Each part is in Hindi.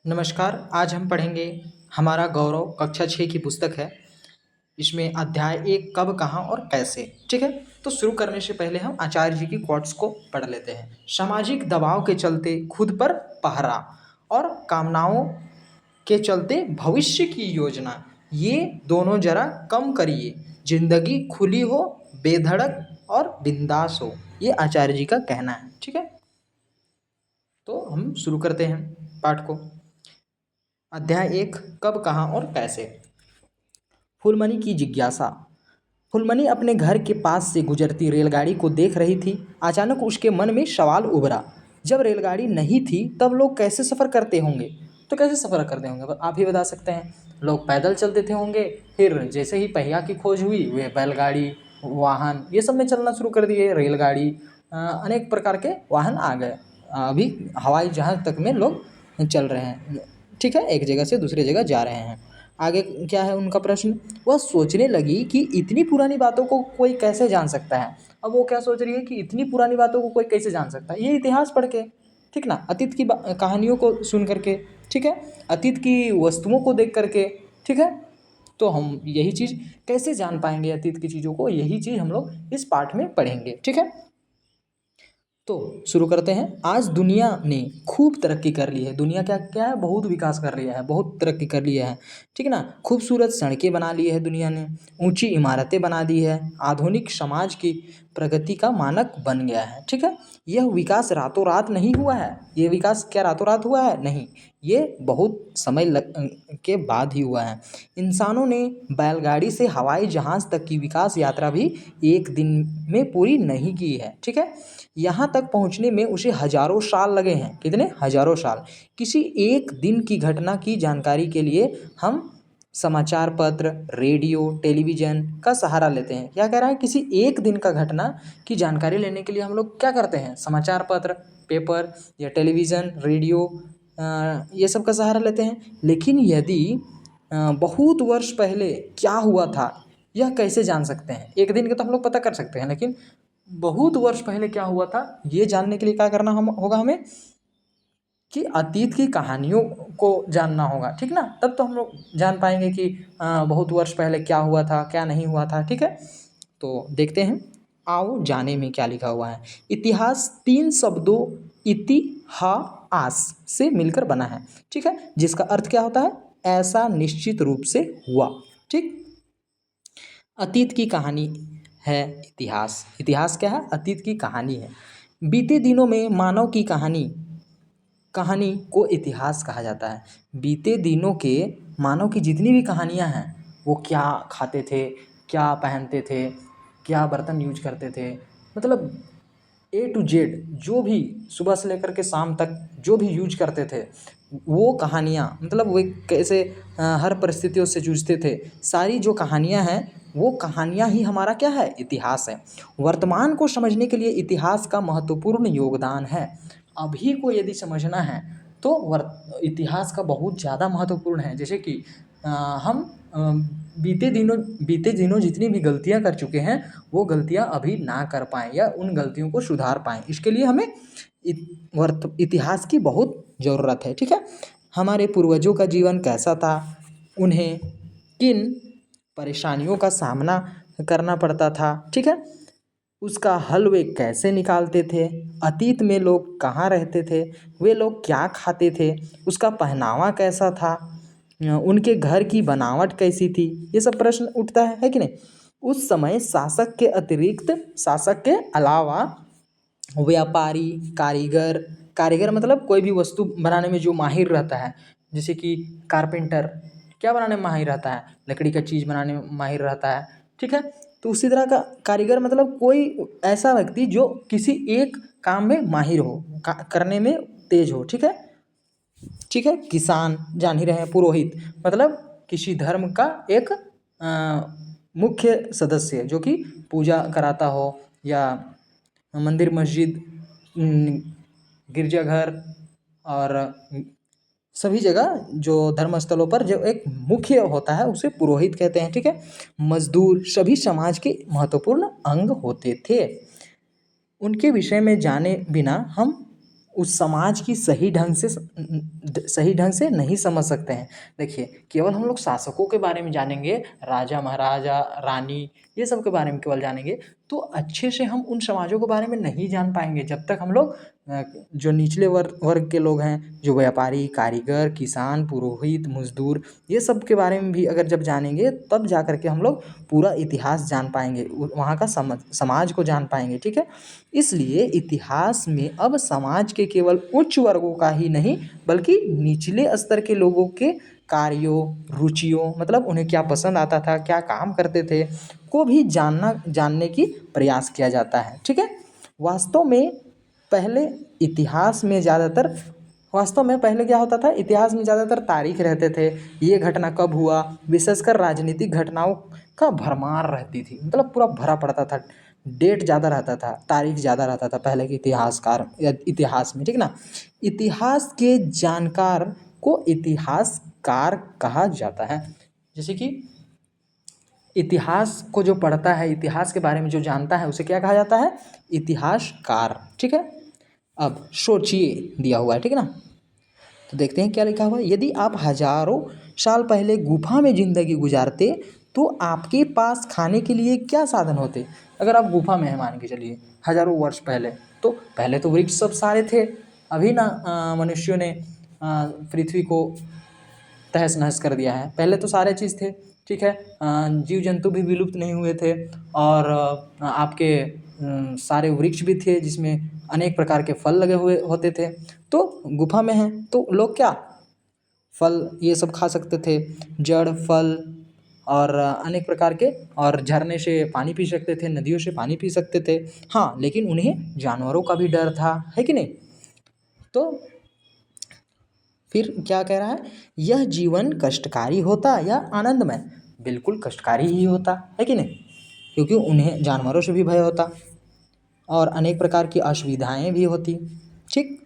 नमस्कार। आज हम पढ़ेंगे हमारा गौरव कक्षा 6 की पुस्तक है। इसमें अध्याय 1 कब कहाँ और कैसे। ठीक है, तो शुरू करने से पहले हम आचार्य जी की कोट्स को पढ़ लेते हैं। सामाजिक दबाव के चलते खुद पर पहरा और कामनाओं के चलते भविष्य की योजना, ये दोनों जरा कम करिए। जिंदगी खुली हो, बेधड़क और बिंदास हो, ये आचार्य जी का कहना है। ठीक है, तो हम शुरू करते हैं पाठ को। अध्याय 1 कब कहाँ और कैसे। फूलमणि की जिज्ञासा। फूलमणि अपने घर के पास से गुजरती रेलगाड़ी को देख रही थी। अचानक उसके मन में सवाल उभरा, जब रेलगाड़ी नहीं थी तब लोग कैसे सफ़र करते होंगे। तो कैसे सफ़र करते होंगे आप ही बता सकते हैं। लोग पैदल चलते थे होंगे, फिर जैसे ही पहिया की खोज हुई वे बैलगाड़ी, वाहन, ये सब में चलना शुरू कर दिए। रेलगाड़ी, अनेक प्रकार के वाहन आ गए। अभी हवाई जहाज़ तक में लोग चल रहे हैं। ठीक है, एक जगह से दूसरी जगह जा रहे हैं। आगे क्या है उनका प्रश्न। वह सोचने लगी कि इतनी पुरानी बातों को कोई कैसे जान सकता है। अब वो क्या सोच रही है कि इतनी पुरानी बातों को कोई कैसे जान सकता है, ये इतिहास पढ़ के, ठीक ना, अतीत की कहानियों को सुन करके, ठीक है, अतीत की वस्तुओं को देख करके। ठीक है, तो हम यही चीज़ कैसे जान पाएंगे अतीत की चीज़ों को, यही चीज़ हम लोग इस पाठ में पढ़ेंगे। ठीक है, तो शुरू करते हैं। आज दुनिया ने खूब तरक्की कर ली है। दुनिया क्या क्या है, बहुत विकास कर लिया है, बहुत तरक्की कर लिया है। ठीक है ना, खूबसूरत सड़कें बना ली है दुनिया ने, ऊंची इमारतें बना दी है, आधुनिक समाज की प्रगति का मानक बन गया है। ठीक है, यह विकास रातों रात नहीं हुआ है। ये विकास क्या रातों रात हुआ है? नहीं, ये बहुत समय के बाद ही हुआ है। इंसानों ने बैलगाड़ी से हवाई जहाज़ तक की विकास यात्रा भी एक दिन में पूरी नहीं की है। ठीक है, यहाँ तक पहुँचने में उसे हजारों साल लगे हैं। कितने? हजारों साल। किसी एक दिन की घटना की जानकारी के लिए हम समाचार पत्र, रेडियो, टेलीविज़न का सहारा लेते हैं। क्या कह रहा है? किसी एक दिन का घटना की जानकारी लेने के लिए हम लोग क्या करते हैं? समाचार पत्र, पेपर या टेलीविज़न, रेडियो, ये सब का सहारा लेते हैं। लेकिन यदि बहुत वर्ष पहले क्या हुआ था, यह कैसे जान सकते हैं? एक दिन का तो हम लोग पता कर सकते हैं, लेकिन बहुत वर्ष पहले क्या हुआ था, ये जानने के लिए क्या करना हम होगा हमें, कि अतीत की कहानियों को जानना होगा। ठीक ना, तब तो हम लोग जान पाएंगे कि बहुत वर्ष पहले क्या हुआ था, क्या नहीं हुआ था। ठीक है, तो देखते हैं, आओ जाने में क्या लिखा हुआ है। इतिहास 3 शब्दों इतिहास से मिलकर बना है। ठीक है, जिसका अर्थ क्या होता है? ऐसा निश्चित रूप से हुआ। ठीक, अतीत की कहानी है इतिहास। इतिहास क्या है? अतीत की कहानी है। बीते दिनों में मानव की कहानी कहानी को इतिहास कहा जाता है। बीते दिनों के मानव की जितनी भी कहानियाँ हैं, वो क्या खाते थे, क्या पहनते थे, क्या बर्तन यूज करते थे, मतलब ए टू जेड जो भी सुबह से लेकर के शाम तक जो भी यूज करते थे, वो कहानियाँ, मतलब वे कैसे हर परिस्थितियों से जूझते थे, सारी जो कहानियाँ हैं, वो कहानियाँ ही हमारा क्या है? इतिहास है। वर्तमान को समझने के लिए इतिहास का महत्वपूर्ण योगदान है। अभी को यदि समझना है तो इतिहास का बहुत ज़्यादा महत्वपूर्ण है। जैसे कि हम बीते दिनों जितनी भी गलतियाँ कर चुके हैं, वो गलतियाँ अभी ना कर पाएँ या उन गलतियों को सुधार पाएँ, इसके लिए हमें इतिहास की बहुत ज़रूरत है। ठीक है, हमारे पूर्वजों का जीवन कैसा था, उन्हें किन परेशानियों का सामना करना पड़ता था, ठीक है, उसका हल वे कैसे निकालते थे, अतीत में लोग कहाँ रहते थे, वे लोग क्या खाते थे, उसका पहनावा कैसा था, उनके घर की बनावट कैसी थी, ये सब प्रश्न उठता है कि नहीं। उस समय शासक के अतिरिक्त, शासक के अलावा व्यापारी, कारीगर, कारीगर मतलब कोई भी वस्तु बनाने में जो माहिर रहता है, जैसे कि कारपेंटर क्या बनाने में माहिर रहता है? लकड़ी का चीज़ बनाने में माहिर रहता है। ठीक है, तो उसी तरह का कारीगर मतलब कोई ऐसा व्यक्ति जो किसी एक काम में माहिर हो, करने में तेज हो। ठीक है, ठीक है, किसान जान ही रहे हैं, पुरोहित मतलब किसी धर्म का एक मुख्य सदस्य जो कि पूजा कराता हो, या मंदिर, मस्जिद, गिरजाघर और सभी जगह जो धर्म स्थलों पर जो एक मुख्य होता है उसे पुरोहित कहते हैं। ठीक है, मजदूर सभी समाज के महत्वपूर्ण अंग होते थे। उनके विषय में जाने बिना हम उस समाज की सही ढंग से नहीं समझ सकते हैं। देखिए, केवल हम लोग शासकों के बारे में जानेंगे, राजा महाराजा रानी ये सब के बारे में केवल जानेंगे, तो अच्छे से हम उन समाजों के बारे में नहीं जान पाएंगे जब तक हम लोग जो निचले वर्ग के लोग हैं, जो व्यापारी, कारीगर, किसान, पुरोहित, मजदूर, ये सब के बारे में भी अगर जब जानेंगे तब जा कर के हम लोग पूरा इतिहास जान पाएंगे, वहाँ का समाज को जान पाएंगे। ठीक है, इसलिए इतिहास में अब समाज के केवल उच्च वर्गों का ही नहीं बल्कि निचले स्तर के लोगों के कार्यों, रुचियों, मतलब उन्हें क्या पसंद आता था, क्या काम करते थे, को भी जानने की प्रयास किया जाता है। ठीक है, वास्तव में पहले इतिहास में ज़्यादातर वास्तव में पहले क्या होता था, इतिहास में ज़्यादातर तारीख रहते थे, ये घटना कब हुआ, विशेषकर राजनीतिक घटनाओं का भरमार रहती थी, मतलब पूरा भरा पड़ता था, डेट ज़्यादा रहता था, तारीख ज़्यादा रहता था पहले के इतिहास में। ठीक ना, इतिहास के जानकार को इतिहासकार कहा जाता है। जैसे कि इतिहास को जो पढ़ता है, इतिहास के बारे में जो जानता है, उसे क्या कहा जाता है, इतिहासकार। ठीक है, अब सोचिए दिया हुआ है, ठीक है ना, तो देखते हैं क्या लिखा हुआ है। यदि आप हजारों साल पहले गुफा में जिंदगी गुजारते तो आपके पास खाने के लिए क्या साधन होते। अगर आप गुफा में हैं, मान के चलिए हजारों वर्ष पहले, तो पहले तो वृक्ष सब सारे थे, अभी ना मनुष्यों ने पृथ्वी को तहस नहस कर दिया है, पहले तो सारे चीज़ थे। ठीक है, जीव जंतु भी विलुप्त नहीं हुए थे, और आपके सारे वृक्ष भी थे जिसमें अनेक प्रकार के फल लगे हुए होते थे। तो गुफा में हैं तो लोग क्या फल ये सब खा सकते थे, जड़, फल और अनेक प्रकार के, और झरने से पानी पी सकते थे, नदियों से पानी पी सकते थे। हाँ, लेकिन उन्हें जानवरों का भी डर था, है कि नहीं। तो फिर क्या कह रहा है, यह जीवन कष्टकारी होता या आनंदमय। बिल्कुल कष्टकारी ही होता, है कि नहीं, क्योंकि उन्हें जानवरों से भी भय होता और अनेक प्रकार की असुविधाएं भी होती। ठीक,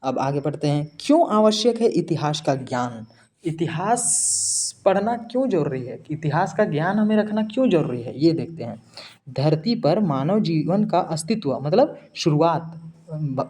अब आगे पढ़ते हैं, क्यों आवश्यक है इतिहास का ज्ञान। इतिहास पढ़ना क्यों जरूरी है, इतिहास का ज्ञान हमें रखना क्यों जरूरी है, ये देखते हैं। धरती पर मानव जीवन का अस्तित्व, मतलब शुरुआत,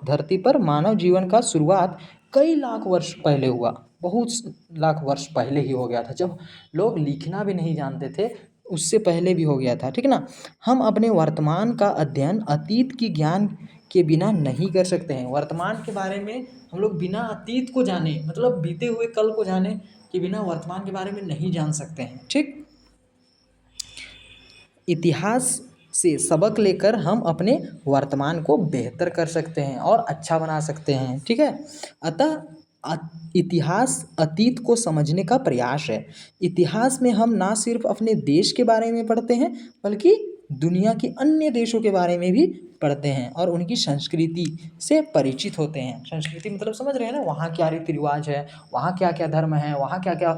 धरती पर मानव जीवन का शुरुआत कई लाख वर्ष पहले हुआ, बहुत लाख वर्ष पहले ही हो गया था, जब लोग लिखना भी नहीं जानते थे, उससे पहले भी हो गया था। ठीक ना, हम अपने वर्तमान का अध्ययन अतीत की ज्ञान के बिना नहीं कर सकते हैं। वर्तमान के बारे में हम लोग बिना अतीत को जाने, मतलब बीते हुए कल को जाने के बिना वर्तमान के बारे में नहीं जान सकते हैं। ठीक, इतिहास से सबक लेकर हम अपने वर्तमान को बेहतर कर सकते हैं और अच्छा बना सकते हैं। ठीक है, अतः इतिहास अतीत को समझने का प्रयास है। इतिहास में हम ना सिर्फ अपने देश के बारे में पढ़ते हैं बल्कि दुनिया के अन्य देशों के बारे में भी पढ़ते हैं और उनकी संस्कृति से परिचित होते हैं। संस्कृति मतलब समझ रहे हैं ना, वहाँ क्या रीति रिवाज है, वहाँ क्या क्या धर्म है, वहाँ क्या क्या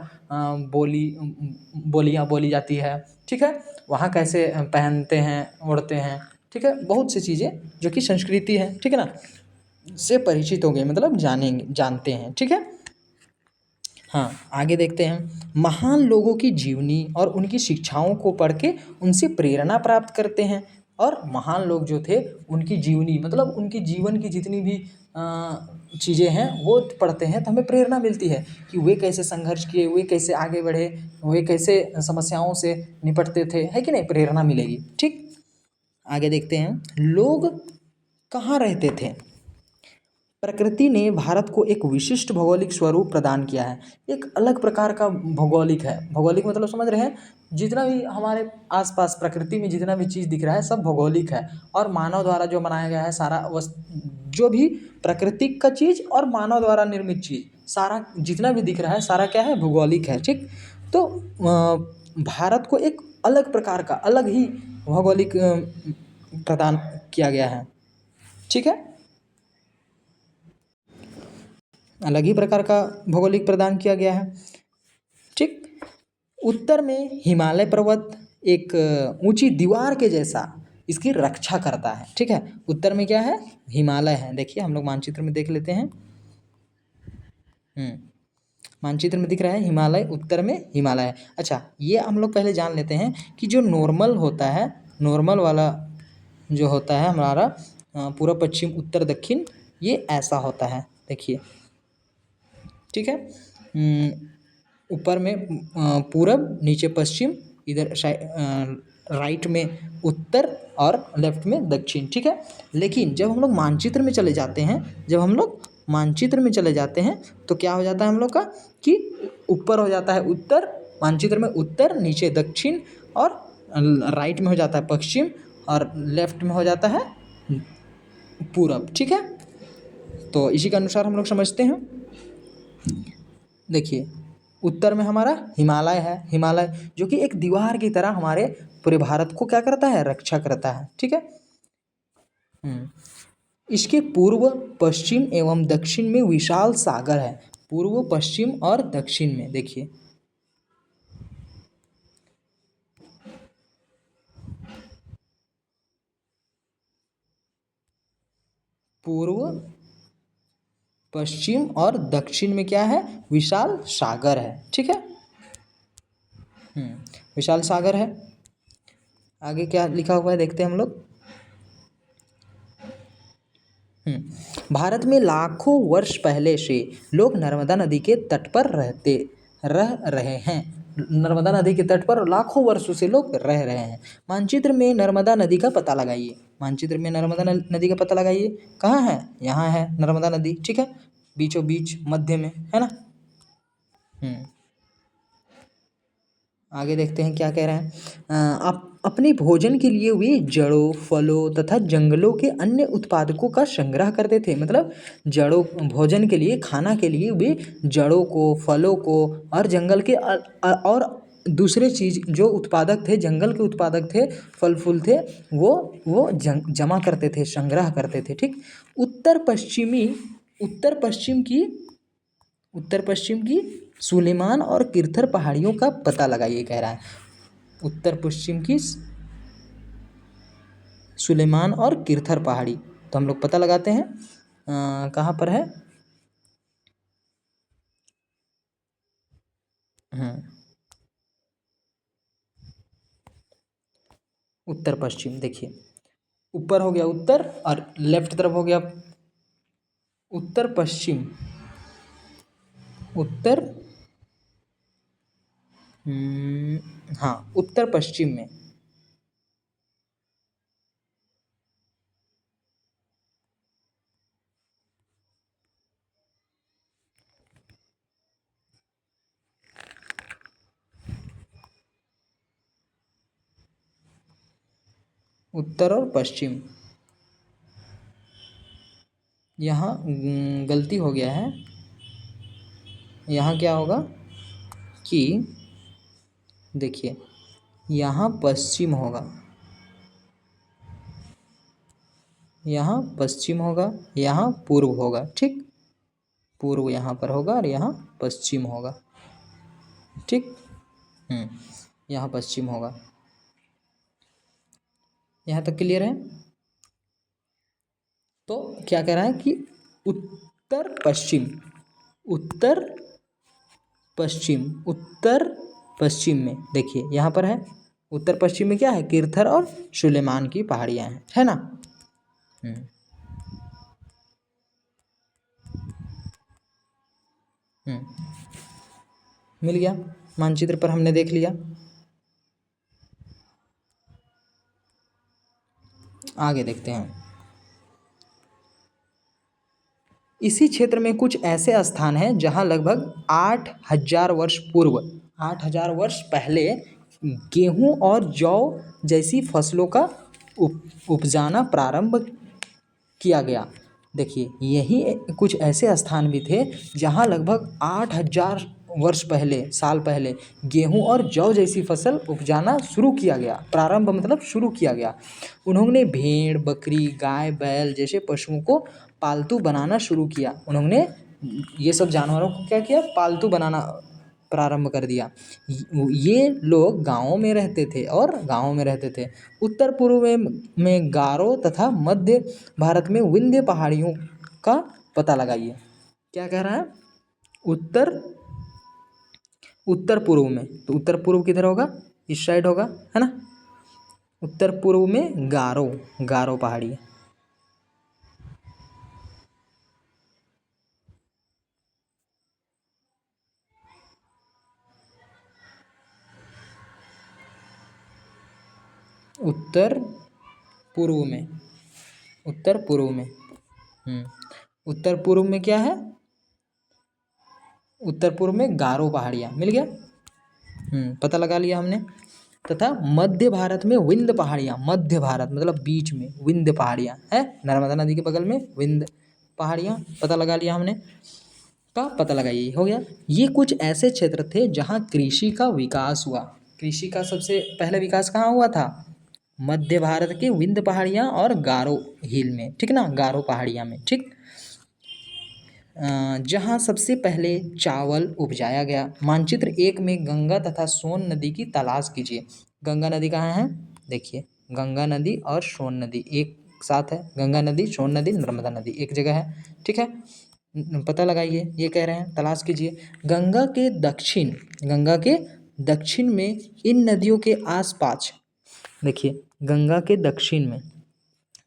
बोलियाँ बोली जाती है। ठीक है, वहाँ कैसे पहनते हैं, ओढ़ते हैं। ठीक है, बहुत सी चीज़ें जो कि संस्कृति है, ठीक है ना, से परिचित हो गए, मतलब जानते हैं। ठीक है, हाँ, आगे देखते हैं। महान लोगों की जीवनी और उनकी शिक्षाओं को पढ़ के उनसे प्रेरणा प्राप्त करते हैं, और महान लोग जो थे उनकी जीवनी, मतलब उनकी जीवन की जितनी भी चीज़ें हैं वो पढ़ते हैं तो हमें प्रेरणा मिलती है कि वे कैसे संघर्ष किए, वे कैसे आगे बढ़े, वे कैसे समस्याओं से निपटते थे, है कि नहीं, प्रेरणा मिलेगी। ठीक, आगे देखते हैं, लोग कहाँ रहते थे। प्रकृति ने भारत को एक विशिष्ट भौगोलिक स्वरूप प्रदान किया है, एक अलग प्रकार का भौगोलिक है। भौगोलिक मतलब समझ रहे हैं, जितना भी हमारे आसपास प्रकृति में जितना भी चीज़ दिख रहा है सब भौगोलिक है, और मानव द्वारा जो बनाया गया है सारा जो भी प्राकृतिक का चीज़ और मानव द्वारा निर्मित चीज़, सारा जितना भी दिख रहा है सारा क्या है, भौगोलिक है। ठीक, तो भारत को एक अलग प्रकार का, अलग ही भौगोलिक प्रदान किया गया है। ठीक है, अलग ही प्रकार का भौगोलिक प्रदान किया गया है। ठीक, उत्तर में हिमालय पर्वत एक ऊंची दीवार के जैसा इसकी रक्षा करता है। ठीक है, उत्तर में क्या है, हिमालय है। देखिए हम लोग मानचित्र में देख लेते हैं। मानचित्र में दिख रहा है हिमालय, उत्तर में हिमालय है। अच्छा, ये हम लोग पहले जान लेते हैं कि जो नॉर्मल होता है, नॉर्मल वाला जो होता है हमारा पूर्व पश्चिम उत्तर दक्षिण ये ऐसा होता है, देखिए, ठीक है। ऊपर में पूरब, नीचे पश्चिम, इधर राइट में उत्तर और लेफ्ट में दक्षिण, ठीक है। लेकिन जब हम लोग मानचित्र में चले जाते हैं, जब हम लोग मानचित्र में चले जाते हैं तो क्या हो जाता है हम लोग का कि ऊपर हो जाता है उत्तर, मानचित्र में उत्तर, नीचे दक्षिण, और राइट में हो जाता है पश्चिम, और लेफ्ट में हो जाता है पूरब, ठीक है। तो इसी के अनुसार हम लोग समझते हैं। देखिए, उत्तर में हमारा हिमालय है, हिमालय जो कि एक दीवार की तरह हमारे पूरे भारत को क्या करता है, रक्षा करता है, ठीक है। इसके पूर्व, पश्चिम एवं दक्षिण में विशाल सागर है। पूर्व, पश्चिम और दक्षिण में देखिए, पूर्व, पश्चिम और दक्षिण में क्या है, विशाल सागर है, ठीक है। विशाल सागर है। आगे क्या लिखा हुआ है देखते हैं हम लोग। भारत में लाखों वर्ष पहले से लोग नर्मदा नदी के तट पर रह रहे हैं। नर्मदा नदी के तट पर लाखों वर्षों से लोग रह रहे हैं। मानचित्र में नर्मदा नदी का पता लगाइए। मानचित्र में नर्मदा नदी का पता लगाइए। कहाँ है, यहाँ है नर्मदा नदी, ठीक है, बीचों बीच मध्य में है ना। आगे देखते हैं क्या कह रहे हैं। आप अपने भोजन के लिए वे जड़ों, फलों तथा जंगलों के अन्य उत्पादकों का संग्रह करते थे। मतलब जड़ों, भोजन के लिए, खाना के लिए वे जड़ों को, फलों को और जंगल के और दूसरे चीज़ जो उत्पादक थे, जंगल के उत्पादक थे, फल फूल थे, वो जमा करते थे, संग्रह करते थे, ठीक। उत्तर पश्चिम की सुलेमान और किरथर पहाड़ियों का पता लगाइए, कह रहा है। उत्तर पश्चिम की सुलेमान और किरथर पहाड़ी, तो हम लोग पता लगाते हैं कहाँ पर है। उत्तर पश्चिम, देखिए, ऊपर हो गया उत्तर और लेफ्ट तरफ हो गया उत्तर पश्चिम। उत्तर, हाँ, उत्तर पश्चिम में उत्तर और पश्चिम, यहाँ गलती हो गया है। यहाँ क्या होगा कि देखिए, यहाँ पश्चिम होगा, यहाँ पश्चिम होगा, यहाँ पूर्व होगा, ठीक। पूर्व यहाँ पर होगा और यहाँ पश्चिम होगा, ठीक। यहाँ पश्चिम होगा। यहाँ तक क्लियर है। तो क्या कह रहा है कि उत्तर पश्चिम, उत्तर पश्चिम, उत्तर पश्चिम में देखिए, यहाँ पर है उत्तर पश्चिम में क्या है, किरथर और सुलेमान की पहाड़ियाँ हैं, है ना। मिल गया, मानचित्र पर हमने देख लिया। आगे देखते हैं। इसी क्षेत्र में कुछ ऐसे स्थान हैं जहां लगभग 8,000 वर्ष पूर्व, 8,000 वर्ष पहले गेहूं और जौ जैसी फसलों का उपजाना प्रारंभ किया गया। देखिए, यही कुछ ऐसे स्थान भी थे जहां लगभग 8,000 वर्ष पहले, साल पहले गेहूं और जौ जैसी फसल उपजाना शुरू किया गया। प्रारंभ मतलब शुरू किया गया। उन्होंने भेड़, बकरी, गाय, बैल जैसे पशुओं को पालतू बनाना शुरू किया। उन्होंने ये सब जानवरों को क्या किया, पालतू बनाना प्रारंभ कर दिया। ये लोग गाँवों में रहते थे और गाँवों में रहते थे। उत्तर पूर्व में गारो तथा मध्य भारत में विंध्य पहाड़ियों का पता लगाइए। क्या कह रहा है, उत्तर पूर्व में, तो उत्तर पूर्व किधर होगा, इस साइड होगा, है ना। उत्तर पूर्व में गारो पहाड़ी, उत्तर पूर्व में, उत्तर पूर्व में। उत्तर पूर्व में क्या है? उत्तर पूर्व में गारो पहाड़ियाँ, मिल गया। पता लगा लिया हमने। तथा मध्य भारत में विंध्य पहाड़ियाँ, मध्य भारत मतलब बीच में विंध्य पहाड़ियाँ है, नर्मदा नदी के बगल में विंध्य पहाड़ियाँ, पता लगा लिया हमने। का पता लगाइए, हो गया। ये कुछ ऐसे क्षेत्र थे जहाँ कृषि का विकास हुआ। कृषि का सबसे पहले विकास कहाँ हुआ था? मध्य भारत के विंध्य पहाड़ियाँ और गारो हिल में, ठीक ना, गारो पहाड़ियाँ में, ठीक। जहाँ सबसे पहले चावल उपजाया गया। मानचित्र 1 में गंगा तथा सोन नदी की तलाश कीजिए। गंगा नदी कहाँ है? देखिए, गंगा नदी और सोन नदी एक साथ है। गंगा नदी, सोन नदी, नर्मदा नदी एक जगह है, ठीक है। पता लगाइए, ये कह रहे हैं तलाश कीजिए। गंगा के दक्षिण में इन नदियों के आसपास, देखिए गंगा के दक्षिण में,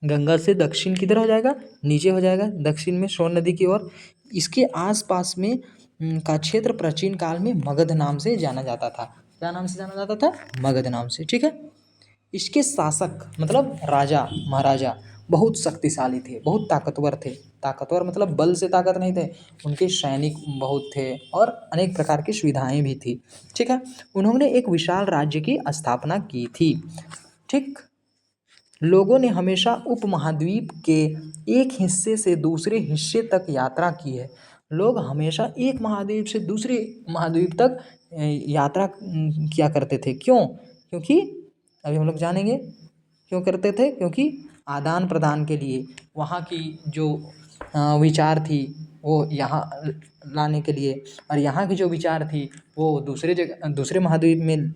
गंगा से दक्षिण किधर हो जाएगा? नीचे हो जाएगा, दक्षिण में सोन नदी की ओर। इसके आसपास में का क्षेत्र प्राचीन काल में मगध नाम से जाना जाता था। क्या नाम से जाना जाता था? मगध नाम से, ठीक है। इसके शासक मतलब राजा महाराजा बहुत शक्तिशाली थे, बहुत ताकतवर थे। ताकतवर मतलब बल से ताकत नहीं थे, उनके सैनिक बहुत थे और अनेक प्रकार की सुविधाएं भी थी, ठीक है। उन्होंने एक विशाल राज्य की स्थापना की थी, ठीक। लोगों ने हमेशा उपमहाद्वीप के एक हिस्से से दूसरे हिस्से तक यात्रा की है। लोग हमेशा एक महाद्वीप से दूसरे महाद्वीप तक यात्रा किया करते थे। क्यों? क्योंकि अभी हम लोग जानेंगे क्यों करते थे। क्योंकि आदान प्रदान के लिए, वहाँ की जो विचार थी वो यहाँ लाने के लिए, और यहाँ की जो विचार थी वो दूसरे जगह, दूसरे महाद्वीप में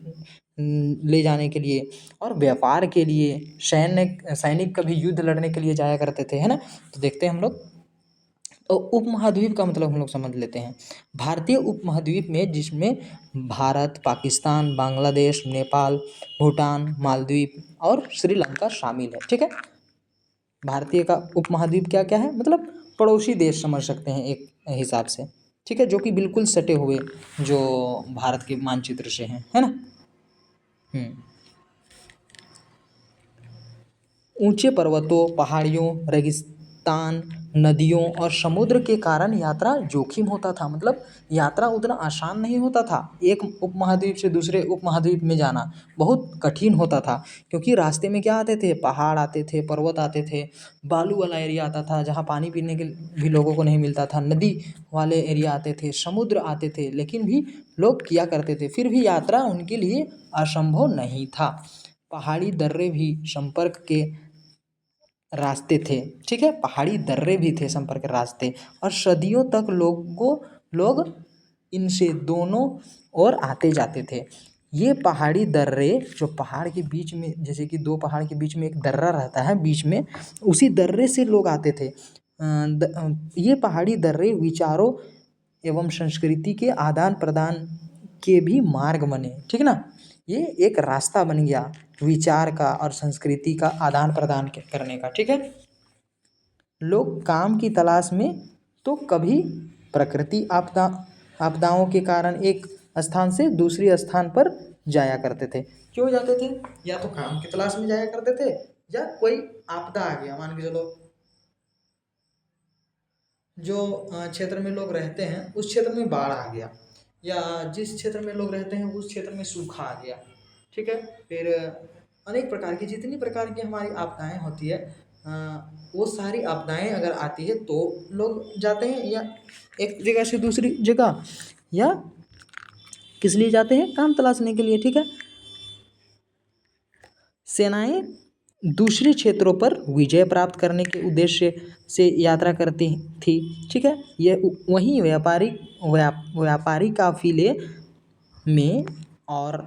ले जाने के लिए, और व्यापार के लिए, सैनिक कभी युद्ध लड़ने के लिए जाया करते थे, है ना। तो देखते हैं हम लोग। तो उपमहाद्वीप का मतलब हम लोग समझ लेते हैं। भारतीय उपमहाद्वीप में, जिसमें भारत, पाकिस्तान, बांग्लादेश, नेपाल, भूटान, मालदीव और श्रीलंका शामिल है, ठीक है। भारतीय का उपमहाद्वीप क्या क्या है? मतलब पड़ोसी देश समझ सकते हैं एक हिसाब से, ठीक है, जो कि बिल्कुल सटे हुए जो भारत के मानचित्र से हैं, है ना। ऊंचे पर्वतों, पहाड़ियों, रेगिस्तान, नदियों और समुद्र के कारण यात्रा जोखिम होता था। मतलब यात्रा उतना आसान नहीं होता था। एक उपमहाद्वीप से दूसरे उपमहाद्वीप में जाना बहुत कठिन होता था, क्योंकि रास्ते में क्या आते थे? पहाड़ आते थे, पर्वत आते थे, बालू वाला एरिया आता था जहाँ पानी पीने के भी लोगों को नहीं मिलता था, नदी वाले एरिया आते थे, समुद्र आते थे, लेकिन भी लोग किया करते थे। फिर भी यात्रा उनके लिए असंभव नहीं था। पहाड़ी दर्रे भी संपर्क के रास्ते थे, ठीक है। पहाड़ी दर्रे भी थे संपर्क के रास्ते, और सदियों तक लोग इनसे दोनों ओर आते जाते थे। ये पहाड़ी दर्रे जो पहाड़ के बीच में, जैसे कि दो पहाड़ के बीच में एक दर्रा रहता है बीच में, उसी दर्रे से लोग आते थे। ये पहाड़ी दर्रे विचारों एवं संस्कृति के आदान प्रदान के भी मार्ग बने, ठीक ना। ये एक रास्ता बन गया विचार का और संस्कृति का आदान प्रदान करने का, ठीक है। लोग काम की तलाश में तो कभी प्रकृति आपदाओं के कारण एक स्थान से दूसरे स्थान पर जाया करते थे। क्यों जाते थे? या तो काम की तलाश में जाया करते थे, या कोई आपदा आ गया, मान के चलो जो क्षेत्र में लोग रहते हैं उस क्षेत्र में बाढ़ आ गया, या जिस क्षेत्र में लोग रहते हैं उस क्षेत्र में सूखा आ गया, ठीक है। फिर अनेक प्रकार की, जितनी प्रकार की हमारी आपदाएं होती है, वो सारी आपदाएं अगर आती है तो लोग जाते हैं, या एक जगह से दूसरी जगह, या किस लिए जाते हैं? काम तलाशने के लिए, ठीक है। सेनाएं दूसरे क्षेत्रों पर विजय प्राप्त करने के उद्देश्य से यात्रा करती थी, ठीक है। यह वहीं व्यापारी काफिले में और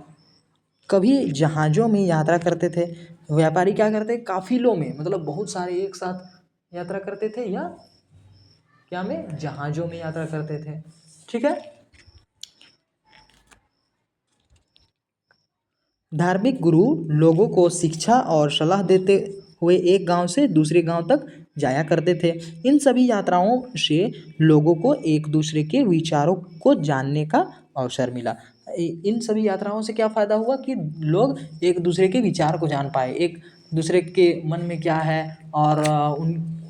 कभी जहाज़ों में यात्रा करते थे। व्यापारी क्या करते? काफिलों में, मतलब बहुत सारे एक साथ यात्रा करते थे, या क्या में? जहाज़ों में यात्रा करते थे, ठीक है। धार्मिक गुरु लोगों को शिक्षा और सलाह देते हुए एक गांव से दूसरे गांव तक जाया करते थे। इन सभी यात्राओं से लोगों को एक दूसरे के विचारों को जानने का अवसर मिला। इन सभी यात्राओं से क्या फ़ायदा हुआ कि लोग एक दूसरे के विचार को जान पाए, एक दूसरे के मन में क्या है और उन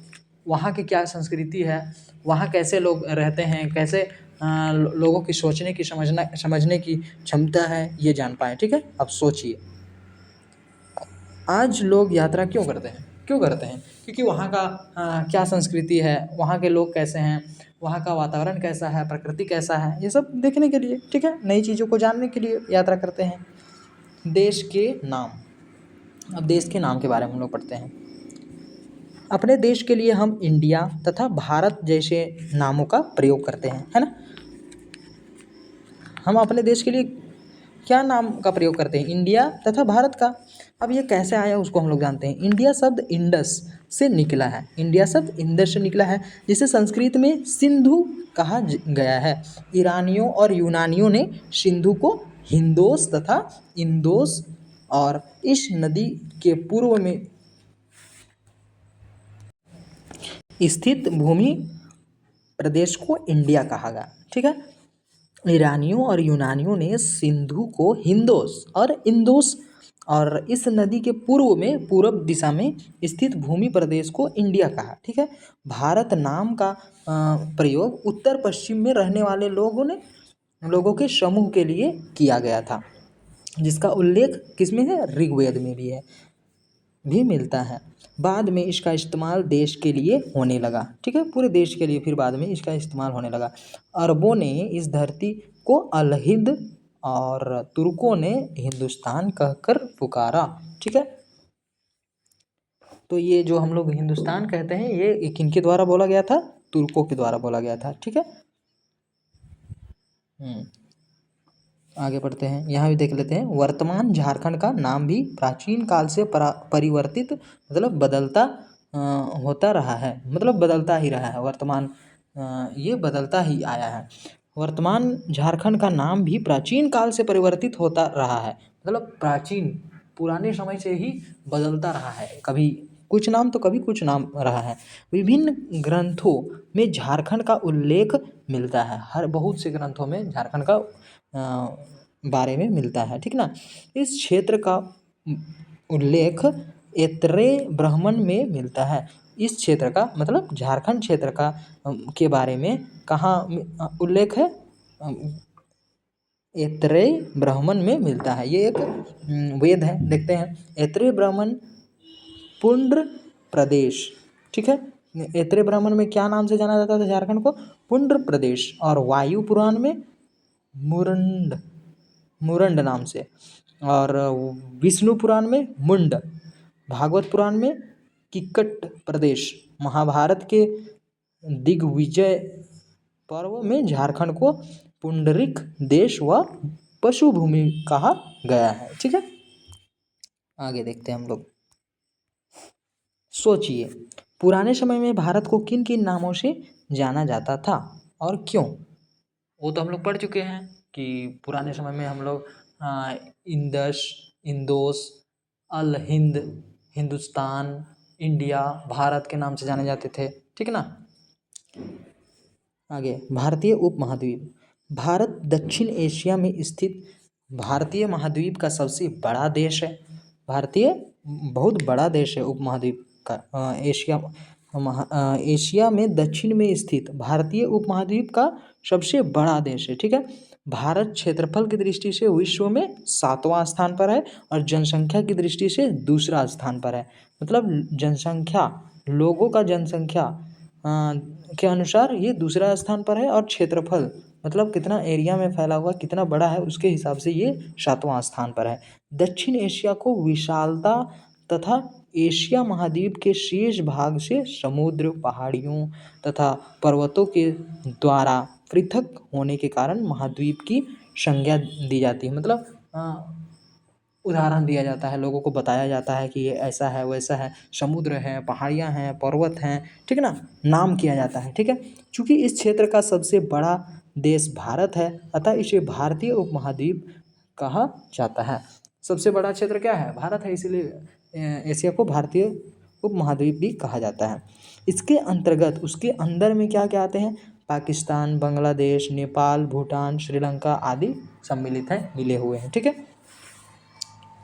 वहाँ की क्या संस्कृति है, वहाँ कैसे लोग रहते हैं, कैसे लोगों की सोचने की समझने की क्षमता है, ये जान पाएँ। ठीक है, अब सोचिए आज लोग यात्रा क्यों करते हैं? क्यों करते हैं? क्योंकि वहाँ का क्या संस्कृति है, वहाँ के लोग कैसे हैं, वहाँ का वातावरण कैसा है, प्रकृति कैसा है, ये सब देखने के लिए, ठीक है? नई चीज़ों को जानने के लिए यात्रा करते हैं। देश के नाम, अब देश के नाम के बारे में हम लोग पढ़ते हैं। अपने देश के लिए हम इंडिया तथा भारत जैसे नामों का प्रयोग करते हैं, है ना? हम अपने देश के लिए क्या नाम का प्रयोग करते हैं? इंडिया तथा भारत का। अब ये कैसे आया उसको हम लोग जानते हैं। इंडिया शब्द इंडस से निकला है, इंडिया शब्द इंडस से निकला है, जिसे संस्कृत में सिंधु कहा गया है। ईरानियों और यूनानियों ने सिंधु को हिंदोस तथा इंदोस और इस नदी के पूर्व में स्थित भूमि प्रदेश को इंडिया कहा गया। ठीक है, ईरानियों और यूनानियों ने सिंधु को हिंदोस और इंदोस और इस नदी के पूर्व में पूरब दिशा में स्थित भूमि प्रदेश को इंडिया कहा। ठीक है, भारत नाम का प्रयोग उत्तर पश्चिम में रहने वाले लोगों के समूह के लिए किया गया था, जिसका उल्लेख किसमें है? ऋग्वेद में भी मिलता है। बाद में इसका इस्तेमाल देश के लिए होने लगा। ठीक है, पूरे देश के लिए फिर बाद में इसका इस्तेमाल होने लगा। अरबों ने इस धरती को अलहिंद और तुर्कों ने हिंदुस्तान कहकर पुकारा। ठीक है, तो ये जो हम लोग हिंदुस्तान कहते हैं ये किनके द्वारा बोला गया था? तुर्कों के द्वारा बोला गया था। ठीक है, आगे बढ़ते हैं, यहाँ भी देख लेते हैं। वर्तमान झारखंड का नाम भी प्राचीन काल से परिवर्तित मतलब बदलता होता रहा है, मतलब बदलता ही रहा है। वर्तमान ये बदलता ही आया है। वर्तमान झारखंड का नाम भी प्राचीन काल से परिवर्तित होता रहा है, मतलब प्राचीन पुराने समय से ही बदलता रहा है, कभी कुछ नाम तो कभी कुछ नाम रहा है। विभिन्न ग्रंथों में झारखंड का उल्लेख मिलता है, हर बहुत से ग्रंथों में झारखंड का बारे में मिलता है। ठीक ना, इस क्षेत्र का उल्लेख ऐतरेय ब्राह्मण में मिलता है। इस क्षेत्र का मतलब झारखंड क्षेत्र का के बारे में कहाँ उल्लेख है? ऐतरेय ब्राह्मण में मिलता है। ये एक वेद है, देखते हैं। ऐतरेय ब्राह्मण पुंड्र प्रदेश। ठीक है, ऐतरेय ब्राह्मण में क्या नाम से जाना जाता था झारखंड को? पुंड्र प्रदेश। और वायु पुराण में मुरंड नाम से, और विष्णु पुराण में मुंड, भागवत पुराण में किक्कट प्रदेश, महाभारत के दिग्विजय पर्व में झारखंड को पुंडरिक देश व पशु भूमि कहा गया है। ठीक है, आगे देखते हैं हम लोग। सोचिए पुराने समय में भारत को किन किन नामों से जाना जाता था और क्यों? वो तो हम लोग पढ़ चुके हैं कि पुराने समय में हम लोग इंदस, इंदोस, अल हिंद, हिंदुस्तान, इंडिया, भारत के नाम से जाने जाते थे। ठीक है ना, आगे भारतीय उपमहाद्वीप। भारत दक्षिण एशिया में स्थित भारतीय महाद्वीप का सबसे बड़ा देश है। भारतीय बहुत बड़ा देश है उपमहाद्वीप का। एशिया में दक्षिण में स्थित भारतीय उपमहाद्वीप का सबसे बड़ा देश है। ठीक है, भारत क्षेत्रफल की दृष्टि से विश्व में 7वां स्थान पर है और जनसंख्या की दृष्टि से दूसरा स्थान पर है। मतलब जनसंख्या, लोगों का जनसंख्या के अनुसार ये दूसरा स्थान पर है, और क्षेत्रफल मतलब कितना एरिया में फैला हुआ, कितना बड़ा है, उसके हिसाब से ये 7वां स्थान पर है। दक्षिण एशिया को विशालता तथा एशिया महाद्वीप के शेष भाग से समुद्र, पहाड़ियों तथा पर्वतों के द्वारा पृथक होने के कारण महाद्वीप की संज्ञा दी जाती है। मतलब उदाहरण दिया जाता है, लोगों को बताया जाता है कि ये ऐसा है, वैसा है, समुद्र है, पहाड़ियाँ हैं, पर्वत हैं। ठीक है ना, नाम किया जाता है। ठीक है, चूँकि इस क्षेत्र का सबसे बड़ा देश भारत है, अतः इसे भारतीय उपमहाद्वीप कहा जाता है। सबसे बड़ा क्षेत्र क्या है? भारत है, इसीलिए एशिया को भारतीय उपमहाद्वीप भी कहा जाता है। इसके अंतर्गत उसके अंदर में क्या क्या आते हैं? पाकिस्तान, बांग्लादेश, नेपाल, भूटान, श्रीलंका आदि सम्मिलित हैं, मिले हुए हैं। ठीक है,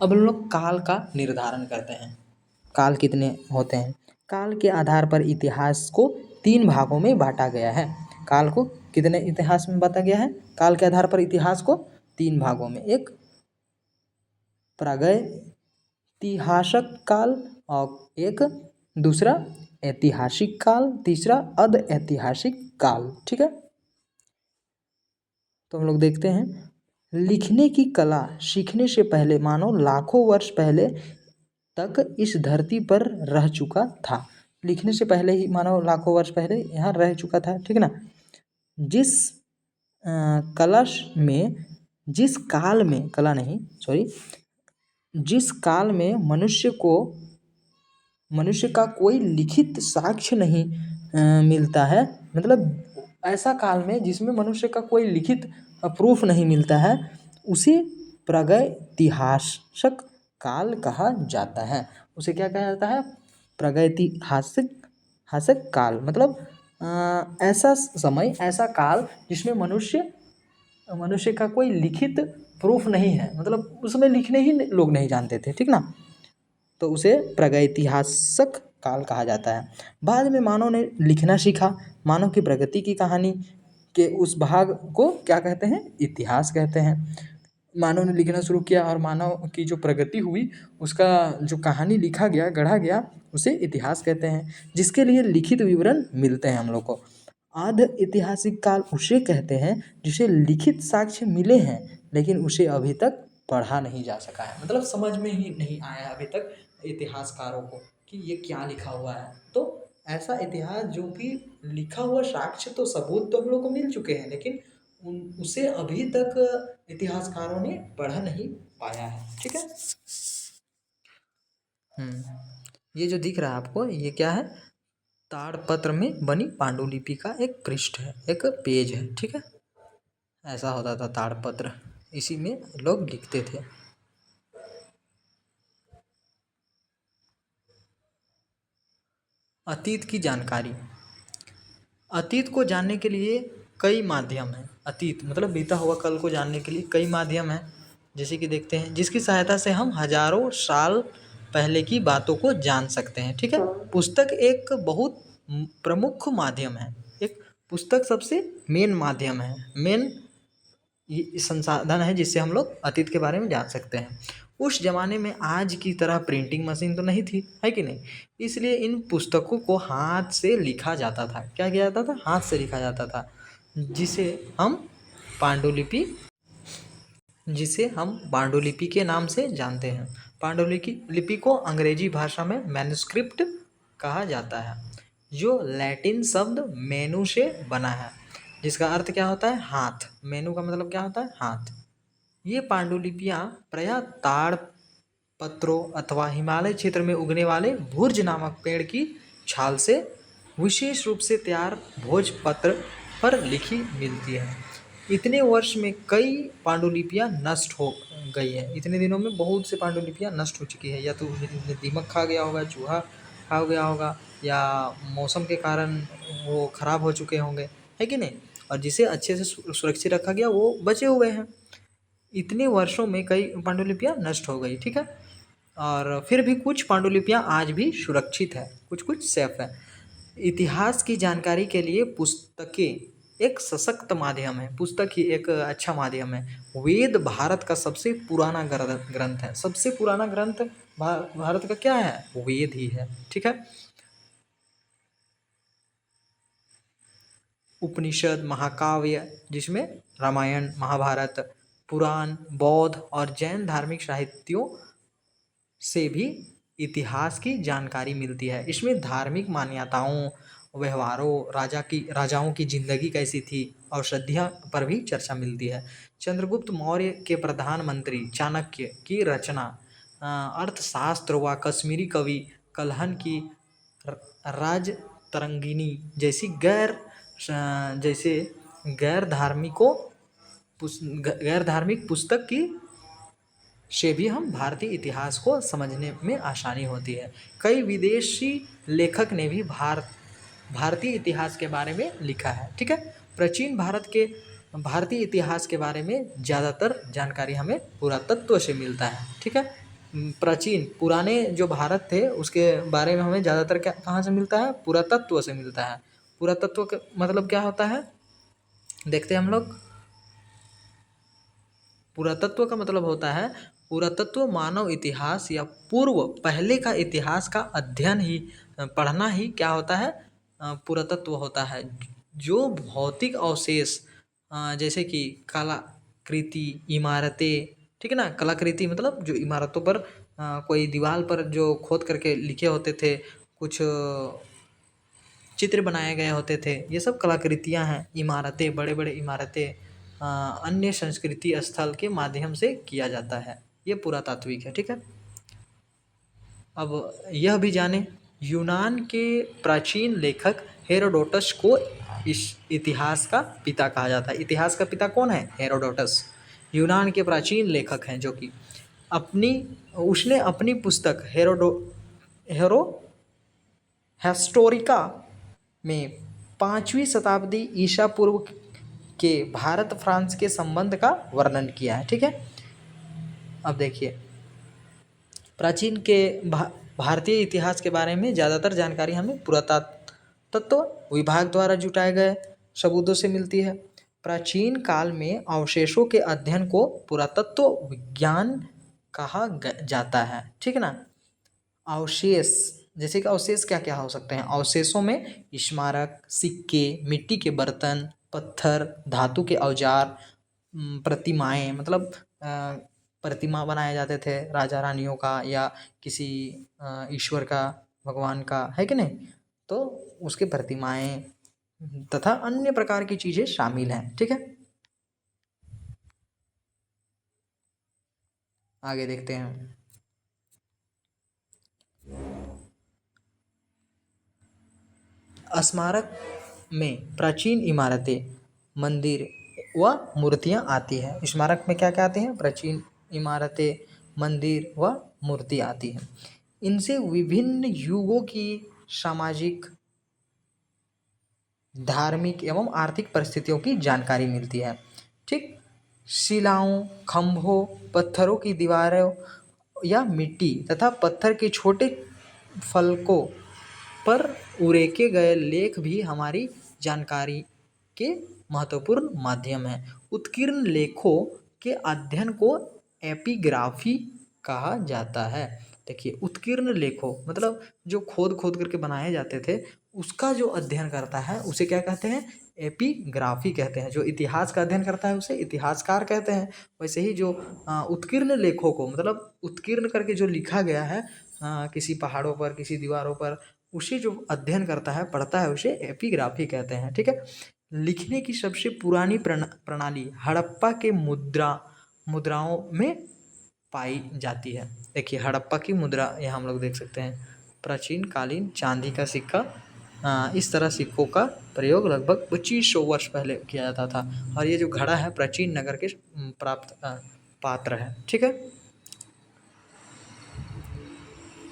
अब हम लोग काल का निर्धारण करते हैं। काल कितने होते हैं? काल के आधार पर इतिहास को 3 भागों में बांटा गया है। काल को कितने इतिहास में बांटा गया है? काल के आधार पर इतिहास को 3 भागों में, एक प्रागैतिहासिक काल और एक दूसरा ऐतिहासिक काल, तीसरा अध ऐतिहासिक काल। ठीक है, तो हम लोग देखते हैं, लिखने की कला सीखने से पहले मानव लाखों वर्ष पहले तक इस धरती पर रह चुका था। लिखने से पहले ही मानव लाखों वर्ष पहले यहाँ रह चुका था। ठीक है ना, जिस जिस काल में, कला नहीं सॉरी, जिस काल में मनुष्य का कोई लिखित साक्ष्य नहीं मिलता है, मतलब ऐसा काल में जिसमें मनुष्य का कोई लिखित प्रूफ नहीं मिलता है, उसे प्रागैतिहासिक काल कहा जाता है। उसे क्या कहा जाता है? प्रागैतिहासिक काल। मतलब ऐसा समय, ऐसा काल जिसमें मनुष्य का कोई लिखित प्रूफ नहीं है, मतलब उसमें लिखने ही लोग नहीं जानते थे। ठीक ना, तो उसे प्रागैतिहासिक काल कहा जाता है। बाद में मानव ने लिखना सीखा। मानव की प्रगति की कहानी के उस भाग को क्या कहते हैं? इतिहास कहते हैं। मानव ने लिखना शुरू किया और मानव की जो प्रगति हुई उसका जो कहानी लिखा गया, गढ़ा गया, उसे इतिहास कहते हैं, जिसके लिए लिखित विवरण मिलते हैं हम लोग को। आध ऐतिहासिक काल उसे कहते हैं जिसे लिखित साक्ष्य मिले हैं लेकिन उसे अभी तक पढ़ा नहीं जा सका है, मतलब समझ में ही नहीं आया अभी तक इतिहासकारों को कि ये क्या लिखा हुआ है। तो ऐसा इतिहास जो कि लिखा हुआ साक्ष्य तो सबूत तो हम लोग को मिल चुके हैं, लेकिन उसे अभी तक इतिहासकारों ने पढ़ा नहीं पाया है। ठीक है, ये जो दिख रहा है आपको, ये क्या है? ताड़पत्र में बनी पांडुलिपि का एक पृष्ठ है, एक पेज है। ठीक है, ऐसा होता था ताड़पत्र, इसी में लोग लिखते थे। अतीत की जानकारी। अतीत को जानने के लिए कई माध्यम हैं। अतीत मतलब बीता हुआ कल को जानने के लिए कई माध्यम हैं, जैसे कि देखते हैं, जिसकी सहायता से हम हजारों साल पहले की बातों को जान सकते हैं। ठीक है, पुस्तक एक बहुत प्रमुख माध्यम है। एक पुस्तक सबसे मेन माध्यम है, मेन संसाधन है जिससे हम लोग अतीत के बारे में जान सकते हैं। उस जमाने में आज की तरह प्रिंटिंग मशीन तो नहीं थी, है कि नहीं, इसलिए इन पुस्तकों को हाथ से लिखा जाता था। क्या किया जाता था? हाथ से लिखा जाता था, जिसे हम पांडुलिपि के नाम से जानते हैं। पांडुलिपि को अंग्रेजी भाषा में मैन्युस्क्रिप्ट कहा जाता है, जो लैटिन शब्द मेनू से बना है, जिसका अर्थ क्या होता है? हाथ। मेनू का मतलब क्या होता है? हाथ। ये पांडुलिपियाँ प्रायः ताड़ पत्रों अथवा हिमालय क्षेत्र में उगने वाले भुर्ज नामक पेड़ की छाल से विशेष रूप से तैयार भोजपत्र पर लिखी मिलती है। इतने वर्ष में कई पांडुलिपियाँ नष्ट हो गई है। इतने दिनों में बहुत से पांडुलिपियाँ नष्ट हो चुकी है, या तो दीमक खा गया होगा, चूहा खा गया होगा, या मौसम के कारण वो खराब हो चुके होंगे, है कि नहीं, और जिसे अच्छे से सुरक्षित रखा गया वो बचे हुए हैं। इतने वर्षों में कई पांडुलिपियाँ नष्ट हो गई। ठीक है, और फिर भी कुछ पांडुलिपियाँ आज भी सुरक्षित है, कुछ कुछ सेफ है। इतिहास की जानकारी के लिए पुस्तकें एक सशक्त माध्यम है। पुस्तक ही एक अच्छा माध्यम है। वेद भारत का सबसे पुराना ग्रंथ है। सबसे पुराना ग्रंथ भारत का क्या है? वेद ही है। ठीक है, उपनिषद, महाकाव्य, जिसमें रामायण, महाभारत, पुराण, बौद्ध और जैन धार्मिक साहित्यों से भी इतिहास की जानकारी मिलती है। इसमें धार्मिक मान्यताओं, व्यवहारों, राजाओं की जिंदगी कैसी थी, औषधियाँ पर भी चर्चा मिलती है। चंद्रगुप्त मौर्य के प्रधानमंत्री चाणक्य की रचना, अर्थशास्त्र व कश्मीरी कवि कल्हण की राजतरंगिणी जैसे गैर धार्मिक पुस्तक की से भी हम भारतीय इतिहास को समझने में आसानी होती है। कई विदेशी लेखक ने भी भारतीय इतिहास के बारे में लिखा है। ठीक है, प्राचीन भारत के भारतीय इतिहास के बारे में ज़्यादातर जानकारी हमें पुरातत्व से मिलता है, ठीक है। प्राचीन पुराने जो भारत थे उसके बारे में हमें ज़्यादातर क्या कहाँ से मिलता है, पुरातत्व से मिलता है। पुरातत्व का मतलब क्या होता है, देखते हैं हम लोग। पुरातत्व का मतलब होता है, पुरातत्व मानव इतिहास या पूर्व पहले का इतिहास का अध्ययन ही, पढ़ना ही क्या होता है, पुरातत्व होता है। जो भौतिक अवशेष जैसे कि कलाकृति, इमारतें, ठीक है ना। कलाकृति मतलब जो इमारतों पर कोई दीवार पर जो खोद करके लिखे होते थे, कुछ चित्र बनाए गए होते थे, ये सब कलाकृतियाँ हैं। इमारतें, बड़े बड़े इमारतें अन्य संस्कृति स्थल के माध्यम से किया जाता है, ये पुरातात्विक है, ठीक है। अब यह भी जाने, यूनान के प्राचीन लेखक हेरोडोटस को इस इतिहास का पिता कहा जाता है। इतिहास का पिता कौन है, हेरोडोटस। यूनान के प्राचीन लेखक हैं जो कि अपनी उसने अपनी पुस्तक हेरो हेस्टोरिका में 5वीं शताब्दी ईसा पूर्व के भारत फ्रांस के संबंध का वर्णन किया है, ठीक है। अब देखिए, प्राचीन के भारतीय इतिहास के बारे में ज़्यादातर जानकारी हमें पुरातत्व विभाग द्वारा जुटाए गए सबूतों से मिलती है। प्राचीन काल में अवशेषों के अध्ययन को पुरातत्व विज्ञान कहा जाता है, ठीक है ना। अवशेष, जैसे कि अवशेष क्या क्या हो सकते हैं, अवशेषों में स्मारक, सिक्के, मिट्टी के बर्तन, पत्थर, धातु के औजार, प्रतिमाएं, मतलब प्रतिमा बनाए जाते थे राजा रानियों का या किसी ईश्वर का, भगवान का, है कि नहीं। तो उसके प्रतिमाएं तथा अन्य प्रकार की चीज़ें शामिल हैं, ठीक है। आगे देखते हैं। स्मारक में प्राचीन इमारतें, मंदिर व मूर्तियाँ आती हैं। स्मारक में क्या क्या आते हैं, प्राचीन इमारतें, मंदिर व मूर्ति आती हैं। इनसे विभिन्न युगों की सामाजिक, धार्मिक एवं आर्थिक परिस्थितियों की जानकारी मिलती है, ठीक। शिलाओं, खंभों, पत्थरों की दीवारों या मिट्टी तथा पत्थर के छोटे फलकों पर उरेके गए लेख भी हमारी जानकारी के महत्वपूर्ण माध्यम हैं। उत्कीर्ण लेखों के अध्ययन को एपिग्राफी कहा जाता है। देखिए, उत्कीर्ण लेखों मतलब जो खोद खोद करके बनाए जाते थे, उसका जो अध्ययन करता है उसे क्या कहते हैं, एपिग्राफी कहते हैं। जो इतिहास का अध्ययन करता है उसे इतिहासकार कहते हैं। वैसे ही जो उत्कीर्ण लेखों को, मतलब उत्कीर्ण करके जो लिखा गया है किसी पहाड़ों पर, किसी दीवारों पर, उसे जो अध्ययन करता है, पढ़ता है, उसे एपिग्राफी कहते हैं, ठीक है। लिखने की सबसे पुरानी प्रणाली हड़प्पा के मुद्राओं में पाई जाती है। देखिए, हड़प्पा की मुद्रा यहाँ हम लोग देख सकते हैं। प्राचीन कालीन चांदी का सिक्का, इस तरह सिक्कों का प्रयोग लगभग 2500 वर्ष पहले किया जाता था। और ये जो घड़ा है प्राचीन नगर के प्राप्त पात्र है, ठीक है।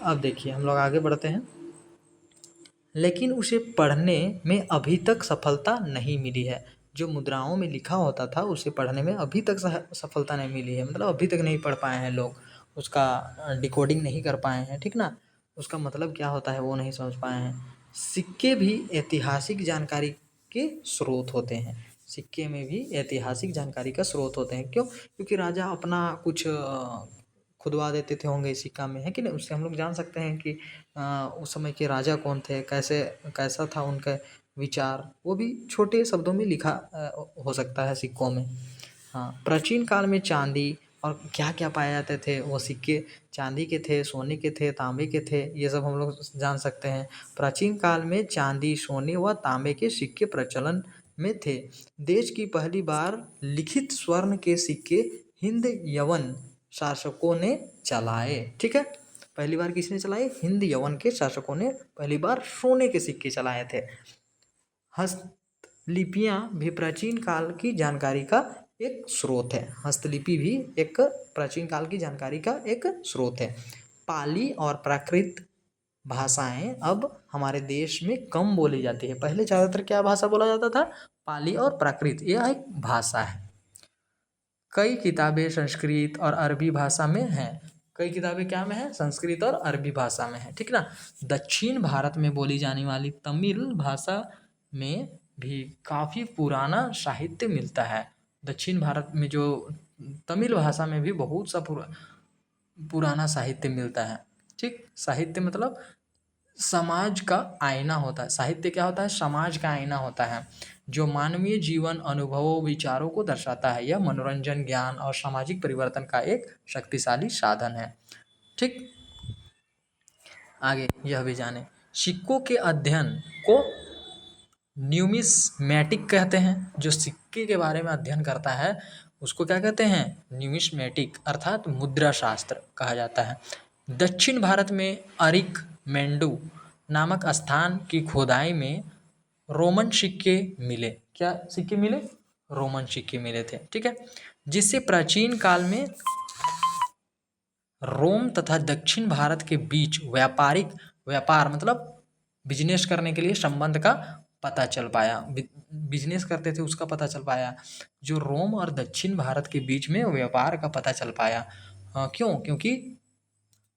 अब देखिए, हम लोग आगे बढ़ते हैं। लेकिन उसे पढ़ने में अभी तक सफलता नहीं मिली है। जो मुद्राओं में लिखा होता था उसे पढ़ने में अभी तक सफलता नहीं मिली है, मतलब अभी तक नहीं पढ़ पाए हैं लोग, उसका डिकोडिंग नहीं कर पाए हैं, ठीक ना। उसका मतलब क्या होता है वो नहीं समझ पाए हैं। सिक्के भी ऐतिहासिक जानकारी के स्रोत होते हैं। सिक्के में भी ऐतिहासिक जानकारी का स्रोत होते हैं। क्यों? क्योंकि राजा अपना कुछ खुदवा देते थे होंगे सिक्का में, है कि नहीं। उससे हम लोग जान सकते हैं कि उस समय के राजा कौन थे, कैसे कैसा था उनका विचार, वो भी छोटे शब्दों में लिखा हो सकता है सिक्कों में। हाँ, प्राचीन काल में चांदी और क्या क्या पाए जाते थे, वो सिक्के चांदी के थे, सोने के थे, तांबे के थे, ये सब हम लोग जान सकते हैं। प्राचीन काल में चांदी, सोने व तांबे के सिक्के प्रचलन में थे। देश की पहली बार लिखित स्वर्ण के सिक्के हिंद यवन शासकों ने चलाए, ठीक है। पहली बार किसने चलाए, हिंद यवन के शासकों ने पहली बार सोने के सिक्के चलाए थे। हस्तलिपियाँ भी प्राचीन काल की जानकारी का एक स्रोत है। हस्तलिपि भी एक प्राचीन काल की जानकारी का एक स्रोत है। पाली और प्राकृत भाषाएं अब हमारे देश में कम बोली जाती है। पहले ज़्यादातर क्या भाषा बोला जाता था, पाली और प्राकृत, यह एक भाषा है। कई किताबें संस्कृत और अरबी भाषा में हैं। कई किताबें क्या में है? संस्कृत और अरबी भाषा में है, ठीक ना। दक्षिण भारत में बोली जाने वाली तमिल भाषा में भी काफ़ी पुराना साहित्य मिलता है। दक्षिण भारत में जो तमिल भाषा में भी बहुत सा पुराना साहित्य मिलता है, ठीक। साहित्य मतलब समाज का आईना होता है। साहित्य क्या होता है? समाज का आईना होता है, जो मानवीय जीवन, अनुभवों, विचारों को दर्शाता है। यह मनोरंजन, ज्ञान और सामाजिक परिवर्तन का एक शक्तिशाली साधन है, ठीक। आगे यह भी जाने, सिक्कों के अध्ययन को न्यूमिस्मैटिक कहते हैं। जो सिक्के के बारे में अध्ययन करता है उसको क्या कहते हैं? न्यूमिस्मैटिक अर्थात मुद्रा शास्त्र कहा जाता है। दक्षिण भारत में अरिक मेंडू नामक स्थान की खोदाई में रोमन सिक्के मिले। क्या सिक्के मिले? रोमन सिक्के मिले थे, ठीक है। जिससे प्राचीन काल में रोम तथा दक्षिण भारत के बीच व्यापार मतलब बिजनेस करने के लिए संबंध का पता चल पाया। बिजनेस करते थे उसका पता चल पाया। जो रोम और दक्षिण भारत के बीच में व्यापार का पता चल पाया। क्यों? क्योंकि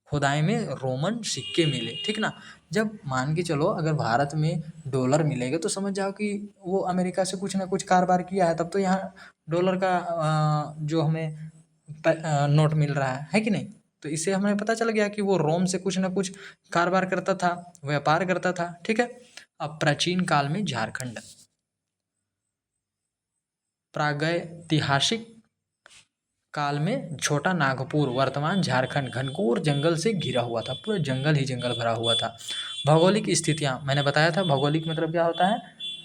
खुदाई में रोमन सिक्के मिले, ठीक ना। जब मान के चलो अगर भारत में डॉलर मिलेगा तो समझ जाओ कि वो अमेरिका से कुछ ना कुछ कारोबार किया है, तब तो यहाँ डॉलर का जो हमें नोट मिल रहा है कि नहीं। तो इससे हमें पता चल गया कि वो रोम से कुछ ना कुछ कारोबार करता था, व्यापार करता था, ठीक है। अब प्राचीन काल में झारखंड प्रागैतिहासिक काल में छोटा नागपुर वर्तमान झारखंड घनघोर जंगल से घिरा हुआ था। पूरा जंगल ही जंगल भरा हुआ था। भौगोलिक स्थितियाँ मैंने बताया था। भौगोलिक मतलब क्या होता है?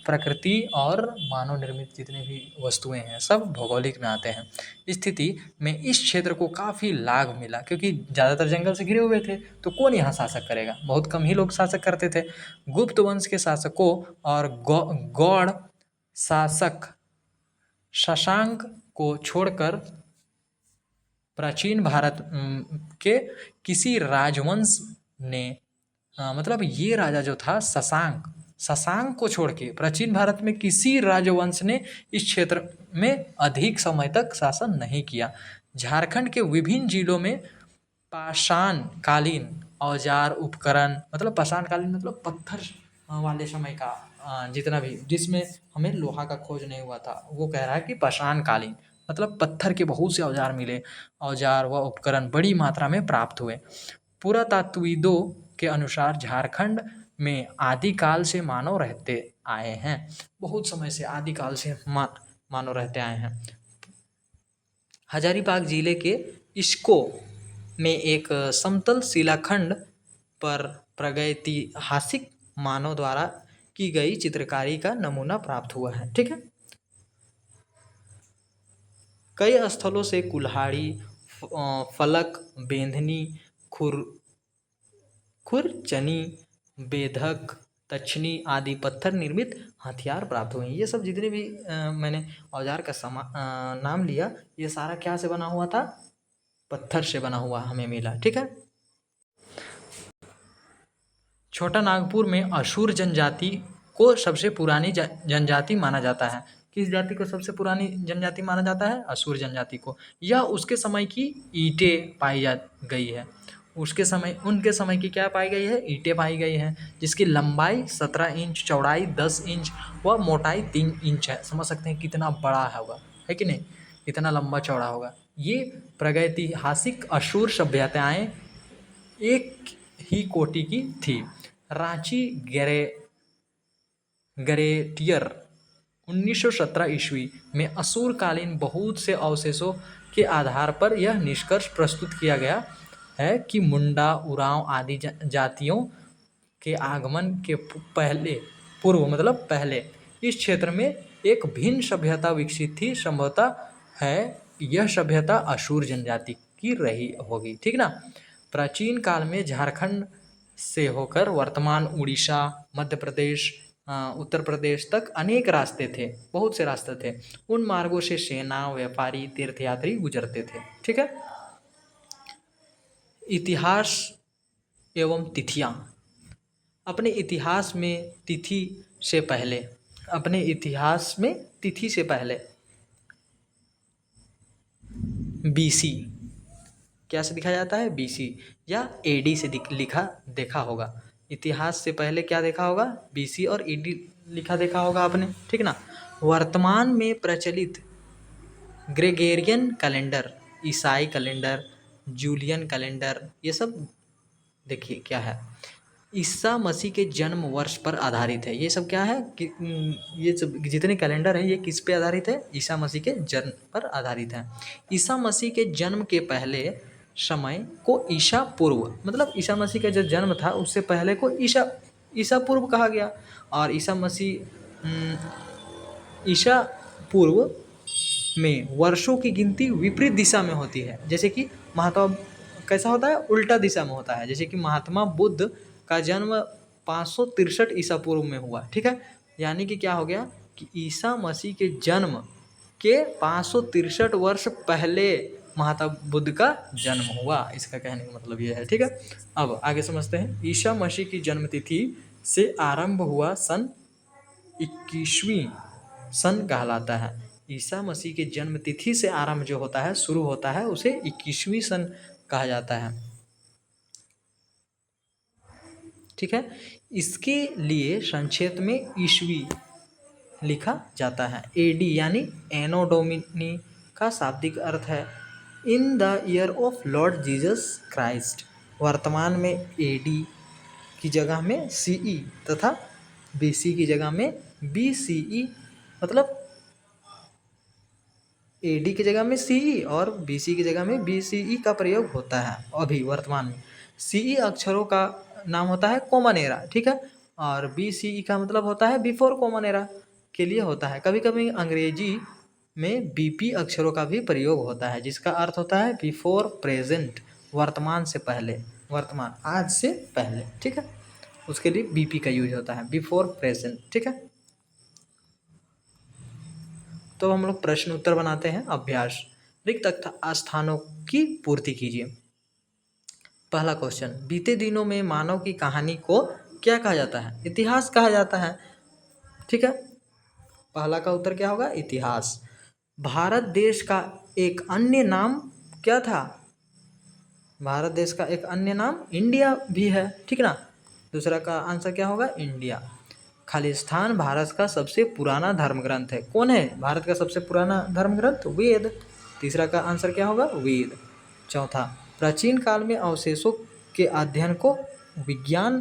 प्रकृति और मानव निर्मित जितने भी वस्तुएं हैं सब भौगोलिक में आते हैं। स्थिति में इस क्षेत्र को काफ़ी लाभ मिला क्योंकि ज़्यादातर जंगल से घिरे हुए थे, तो कौन यहाँ शासक करेगा? बहुत कम ही लोग शासक करते थे। गुप्त वंश के शासकों और गौड़ शासक शशांक को छोड़कर प्राचीन भारत के किसी राजवंश ने मतलब ये राजा जो था शशांक को छोड़ के प्राचीन भारत में किसी राजवंश ने इस क्षेत्र में अधिक समय तक शासन नहीं किया। झारखंड के विभिन्न जिलों में पाषाणकालीन औजार उपकरण मतलब पाषाणकालीन मतलब पत्थर वाले समय का जितना भी जिसमें हमें लोहा का खोज नहीं हुआ था, वो कह रहा है कि पाषाणकालीन मतलब पत्थर के बहुत से औजार मिले। औजार व उपकरण बड़ी मात्रा में प्राप्त हुए। पुरातत्वविदों के अनुसार झारखंड में आदिकाल से मानव रहते आए हैं। बहुत समय से आदिकाल से मानव रहते आए हैं। हजारीबाग जिले के इस्को में एक समतल शिलाखंड पर प्रागैतिहासिक मानव द्वारा की गई चित्रकारी का नमूना प्राप्त हुआ है, ठीक है। कई स्थलों से कुल्हाड़ी, फलक, बेंधनी, खुरचनी, बेधक, तक्षनी आदि पत्थर निर्मित हथियार प्राप्त हुए हैं। ये सब जितने भी मैंने औजार का नाम लिया, ये सारा क्या से बना हुआ था? पत्थर से बना हुआ हमें मिला, ठीक है। छोटा नागपुर में असुर जनजाति को सबसे पुरानी जनजाति माना जाता है। किस जाति को सबसे पुरानी जनजाति माना जाता है? असुर जनजाति को। यह उसके समय की ईंटें पाई जा गई है। उनके समय की क्या पाई गई है? ईंटें पाई गई हैं, जिसकी लंबाई 17 इंच, चौड़ाई 10 इंच व मोटाई 3 इंच है। समझ सकते हैं कितना बड़ा होगा, है कि नहीं? इतना लंबा चौड़ा होगा। ये प्रागैतिहासिक असुर सभ्यताएं एक ही कोटि की थी। रांची ग्रेटियर 1917 ईस्वी में असुरकालीन बहुत से अवशेषों के आधार पर यह निष्कर्ष प्रस्तुत किया गया है कि मुंडा, उरांव आदि जातियों के आगमन के पहले इस क्षेत्र में एक भिन्न सभ्यता विकसित थी। संभवतः है यह सभ्यता असुर जनजाति की रही होगी, ठीक ना। प्राचीन काल में झारखंड से होकर वर्तमान उड़ीसा, मध्य प्रदेश, उत्तर प्रदेश तक अनेक रास्ते थे, बहुत से रास्ते थे। उन मार्गों से सेना, व्यापारी, तीर्थयात्री गुजरते थे, ठीक है। इतिहास एवं तिथियाँ। अपने इतिहास में तिथि से पहले अपने इतिहास में तिथि से पहले BC क्या से लिखा जाता है? BC या AD से लिखा देखा होगा। इतिहास से पहले क्या देखा होगा? BC और AD लिखा देखा होगा आपने, ठीक ना। वर्तमान में प्रचलित ग्रेगोरियन कैलेंडर, ईसाई कैलेंडर, जूलियन कैलेंडर, ये सब देखिए क्या है, ईसा मसीह के जन्म वर्ष पर आधारित है। ये सब क्या है कि ये सब जितने कैलेंडर हैं ये किस पे आधारित है? ईसा मसीह के जन्म पर आधारित है। ईसा मसीह के जन्म के पहले समय को ईसा पूर्व, मतलब ईसा मसीह का जो जन्म था उससे पहले को ईसा पूर्व कहा गया। और ईसा पूर्व में वर्षों की गिनती विपरीत दिशा में होती है। जैसे कि महात्मा कैसा होता है? उल्टा दिशा में होता है। जैसे कि महात्मा बुद्ध का जन्म 563 ईसा पूर्व में हुआ, ठीक है। यानी कि क्या हो गया कि ईसा मसीह के जन्म के 563 वर्ष पहले महात्मा बुद्ध का जन्म हुआ। इसका कहने का मतलब ये है, ठीक है। अब आगे समझते हैं। ईसा मसीह की जन्म तिथि से आरंभ हुआ सन 21वीं सन कहलाता है। ईसा मसीह के जन्म तिथि से आरंभ जो होता है, शुरू होता है, उसे 21वीं सन कहा जाता है, ठीक है। इसके लिए संक्षेप में ईस्वी लिखा जाता है। AD यानी एनो डोमिनी का शाब्दिक अर्थ है in the year of Lord Jesus Christ. वर्तमान में AD की जगह में CE तथा BC की जगह में BCE, मतलब AD की जगह में CE और BC की जगह में BCE का प्रयोग होता है अभी वर्तमान में। CE अक्षरों का नाम होता है कॉमन एरा, ठीक है। और BCE का मतलब होता है बिफोर कॉमन एरा के लिए होता है। कभी कभी अंग्रेजी में BP अक्षरों का भी प्रयोग होता है, जिसका अर्थ होता है बिफोर प्रेजेंट, वर्तमान से पहले, वर्तमान आज से पहले, ठीक है। उसके लिए BP का यूज होता है, बिफोर प्रेजेंट, ठीक है। तो हम लोग प्रश्न उत्तर बनाते हैं। अभ्यास, रिक्त स्थानों की पूर्ति कीजिए। पहला क्वेश्चन, बीते दिनों में मानव की कहानी को क्या कहा जाता है? इतिहास कहा जाता है, ठीक है। पहला का उत्तर क्या होगा? इतिहास। भारत देश का एक अन्य नाम क्या था? भारत देश का एक अन्य नाम इंडिया भी है, ठीक ना। दूसरा का आंसर क्या होगा? इंडिया। खालिस्तान भारत का सबसे पुराना धर्म ग्रंथ है। कौन है भारत का सबसे पुराना धर्म ग्रंथ? वेद। तीसरा का आंसर क्या होगा? वेद। चौथा, प्राचीन काल में अवशेषों के अध्ययन को विज्ञान,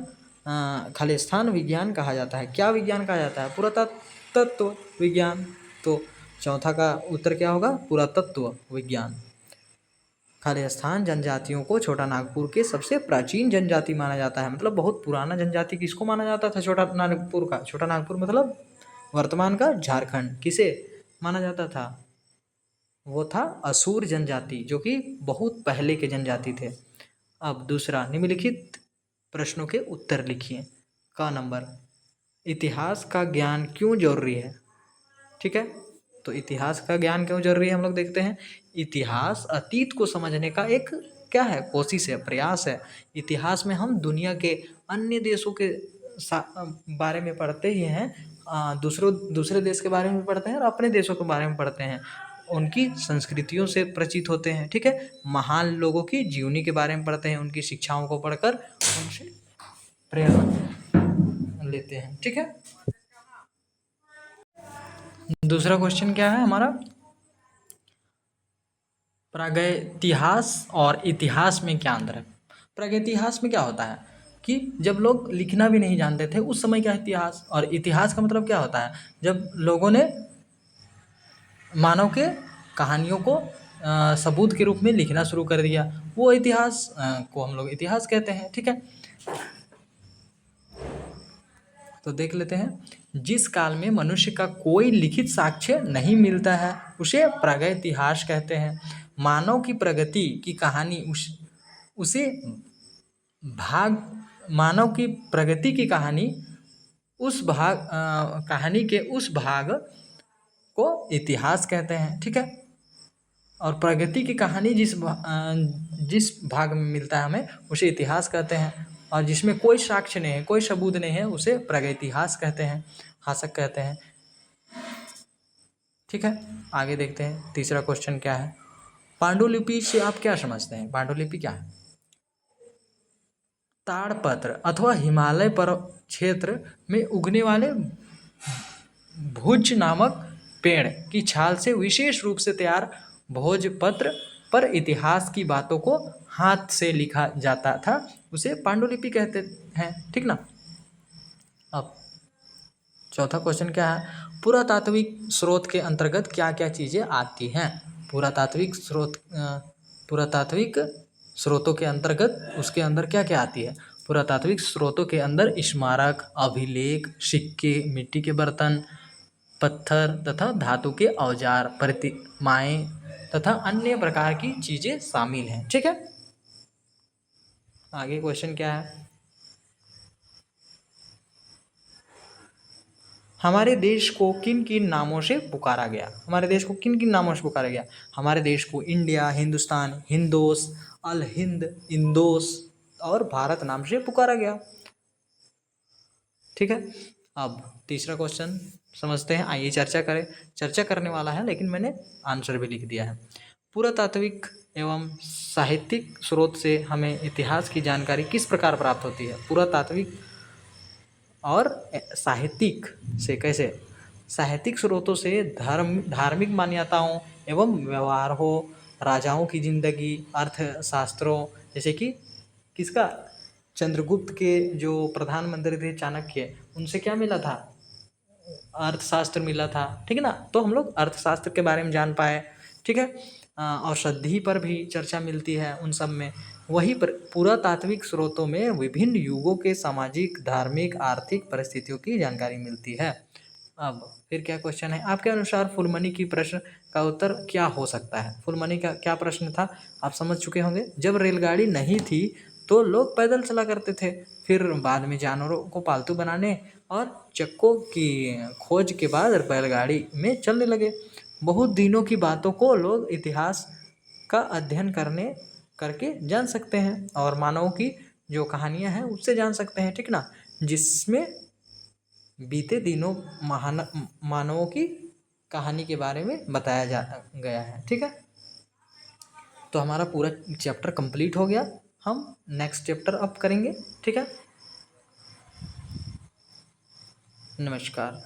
खालिस्तान विज्ञान कहा जाता है। क्या विज्ञान कहा जाता है? पुरातत्व विज्ञान। तो चौथा का उत्तर क्या होगा? पुरातत्व विज्ञान। खालिस्तान जनजातियों को छोटा नागपुर के सबसे प्राचीन जनजाति माना जाता है। मतलब बहुत पुराना जनजाति किसको माना जाता था? छोटा नागपुर का। छोटा नागपुर मतलब वर्तमान का झारखंड। किसे माना जाता था? वो था असुर जनजाति, जो कि बहुत पहले के जनजाति थे। अब दूसरा, निम्नलिखित प्रश्नों के उत्तर लिखिए। का नंबर, इतिहास का ज्ञान क्यों जरूरी है? ठीक है, तो इतिहास का ज्ञान क्यों जरूरी है हम लोग देखते हैं। इतिहास अतीत को समझने का एक क्या है? कोशिश है, प्रयास है। इतिहास में हम दुनिया के अन्य देशों के बारे में पढ़ते ही हैं, दूसरे देश के बारे में पढ़ते हैं और अपने देशों के बारे में पढ़ते हैं, उनकी संस्कृतियों से परिचित होते हैं, ठीक है। महान लोगों की जीवनी के बारे में पढ़ते हैं, उनकी शिक्षाओं को पढ़कर उनसे प्रेरणा लेते हैं, ठीक है। दूसरा क्वेश्चन क्या है हमारा? प्रागैतिहास और इतिहास में क्या अंतर है? प्रागैतिहास में क्या होता है कि जब लोग लिखना भी नहीं जानते थे उस समय का इतिहास, और इतिहास का मतलब क्या होता है? जब लोगों ने मानव के कहानियों को सबूत के रूप में लिखना शुरू कर दिया, वो इतिहास को हम लोग इतिहास कहते हैं, ठीक है। तो देख लेते हैं, जिस काल में मनुष्य का कोई लिखित साक्ष्य नहीं मिलता है उसे प्रागैतिहास कहते हैं। मानव की प्रगति की कहानी उसे भाग मानव की प्रगति की कहानी उस भाग कहानी के उस भाग को इतिहास कहते हैं, ठीक है। और प्रगति की कहानी जिस भाग में मिलता है हमें उसे इतिहास कहते हैं, और जिसमें कोई साक्ष्य नहीं है, कोई सबूत नहीं है, उसे प्रागैतिहास कहते हैं, हासक कहते हैं। ठीक है, आगे देखते हैं तीसरा क्वेश्चन क्या है। पांडुलिपि से आप क्या समझते हैं? पांडुलिपि क्या है? ताड़पत्र अथवा हिमालय पर्वत क्षेत्र में उगने वाले भुज नामक पेड़ की छाल से विशेष रूप से तैयार भोजपत्र पर इतिहास की बातों को हाथ से लिखा जाता था, उसे पांडुलिपि कहते हैं। ठीक ना। अब चौथा क्वेश्चन क्या है? पुरातात्विक स्रोत के अंतर्गत क्या क्या चीज़ें आती हैं? पुरातात्विक स्रोत पुरातात्विक स्रोतों के अंतर्गत उसके अंदर क्या क्या आती है? पुरातात्विक स्रोतों के अंदर स्मारक, अभिलेख, सिक्के, मिट्टी के बर्तन, पत्थर तथा धातु के औजार, प्रतिमाएं तथा अन्य प्रकार की चीजें शामिल हैं। ठीक है, आगे क्वेश्चन क्या है? हमारे देश को किन किन नामों से पुकारा गया? हमारे देश को किन किन नामों से पुकारा गया? हमारे देश को इंडिया, हिंदुस्तान, हिंदोस, अल हिंद, इंदोस और भारत नाम से पुकारा गया। ठीक है, अब तीसरा क्वेश्चन समझते हैं, आइए चर्चा करें। चर्चा करने वाला है लेकिन मैंने आंसर भी लिख दिया है। पुरातात्विक एवं साहित्यिक स्रोत से हमें इतिहास की जानकारी किस प्रकार प्राप्त होती है? पुरातात्विक और साहित्यिक से कैसे? साहित्यिक स्रोतों से धार्मिक मान्यताओं एवं व्यवहारों, राजाओं की जिंदगी, अर्थशास्त्रों, जैसे कि किसका, चंद्रगुप्त के जो प्रधानमंत्री थे चाणक्य, उनसे क्या मिला था? अर्थशास्त्र मिला था। ठीक है ना, तो हम लोग अर्थशास्त्र के बारे में जान पाए। ठीक है, औषधि पर भी चर्चा मिलती है उन सब में। वहीं पर पुरातात्विक स्रोतों में विभिन्न युगों के सामाजिक, धार्मिक, आर्थिक परिस्थितियों की जानकारी मिलती है। अब फिर क्या क्वेश्चन है आपके अनुसार? फुलमणि की प्रश्न का उत्तर क्या हो सकता है? फुलमणि का क्या प्रश्न था आप समझ चुके होंगे। जब रेलगाड़ी नहीं थी तो लोग पैदल चला करते थे, फिर बाद में जानवरों को पालतू बनाने और चक्कों की खोज के बाद बैलगाड़ी में चलने लगे। बहुत दिनों की बातों को लोग इतिहास का अध्ययन करके जान सकते हैं और मानवों की जो कहानियां हैं उससे जान सकते हैं। ठीक ना, जिसमें बीते दिनों मानवों की कहानी के बारे में बताया जा गया है। ठीक है, तो हमारा पूरा चैप्टर कंप्लीट हो गया। हम नेक्स्ट चैप्टर अब करेंगे। ठीक है, नमस्कार।